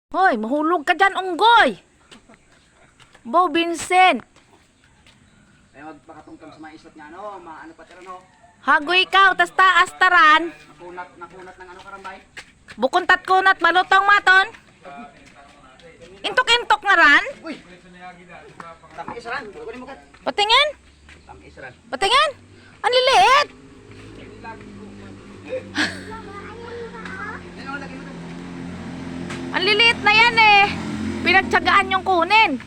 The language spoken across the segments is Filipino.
Hoy, mahulog ka dyan, unggoy! Bo Vincent! Ay magpakatungtong sa mga isot nga, no? Maano pa tira, no? Hagoy ikaw, tas taas taran. Nakunat ng ano karambay? Bukuntat kunat, malutong maton. Intok-intok nga ran. Uy! Tama isaran, kunin mo kat. Patingin? Tama isaran. Patingin? Ang liliit! Ano, lagi mo ito. Ang liliit na yan eh. Pinagtsagaan yung kunin.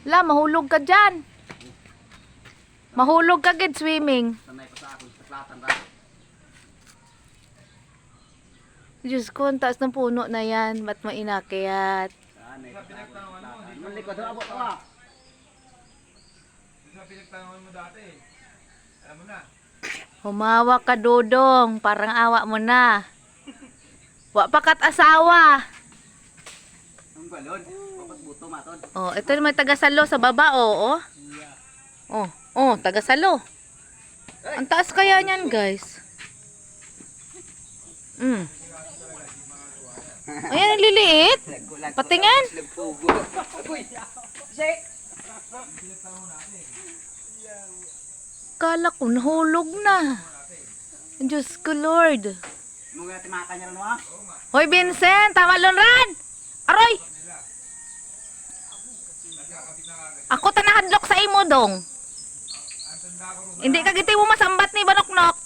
La, mahulog ka dyan. Mahulog ka gid swimming. Sanay pa sa akin, sa platan ra. Diyos ko, ang taas ng puno na yan. Ba't mo inakyat? Sanay pa sa akin. Mali ko, daw abot ako. Sa pinagtanungan mo dati, alam mo na. Humawak ka, Dodong. Parang awa mo na. Wa pa kat asawa. Ang balon, papat buto maton. Oh, ito may tagasalo sa baba, oh. Oh, tagasalo. Ang taas kaya niyan, guys. Ayan, ang liliit. Patingin. Nagpugo. Uy! Say! Kala ko nahulog na. Diyos ko, Lord. Mga timaka niya rin, ha? Hoy, Vincent, tama ran. Aroy! Ako tanahadlok sa imo, dong. Hindi ka giti mo masambat ni Banoknok.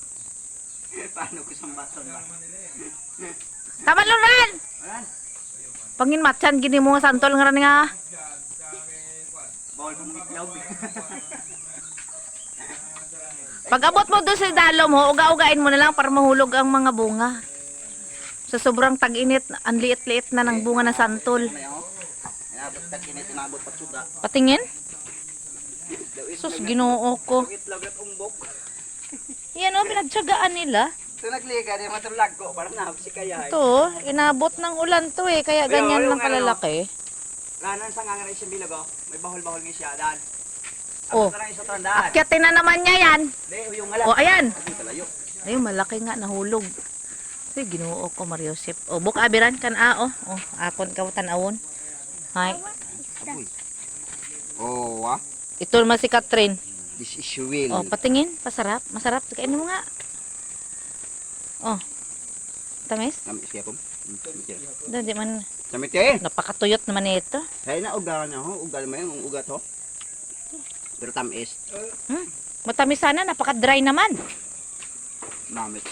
Paano ko sambaton ba? Tama ran. Ayan. Pangin matchan gini mo nga santol nga ran nga. Bawal mong itlog. Pag abot mo doon sa dalom ho, uga-ugain mo na lang para mahulog ang mga bunga. Sa sobrang tag-init, ang liit-liit na ng bunga na santol. Inabot ka kinit, inabot pa suga. Patingin? Sus, ginoo ko. Itlog at umbok. Yan o, pinagtsagaan nila. Ito nagliga, di matulog ko. Parang nahapsi kaya. Ito, inabot ng ulan to eh, kaya ganyan lang kalalaki. Lanan sa nga rin siya bilag, oh. May bahol-bahol nga siya, daan. Oh. Abot na lang isa tandaan. Akyatin na naman niya yan. Di, yung ngala. O, ayan. Kasi kalayo. Ayun, malaki nga, nahulog. Ay, ginoo ko, Mario Josep. O, buka abiran kan o. O, akon ka tanawon. Hay. Oh, ah. Ito naman si Catherine. This is will. O, patingin, pasarap. Masarap. Kainin mo nga. O. Tamis? Tamis kaya ko. Hindi man, Tamis kaya. napakatuyot naman ito. Kaya na ugaran ako. Ugal mo yung ugat ho. Pero tamis. Matamis sana, napaka-dry naman. Namit.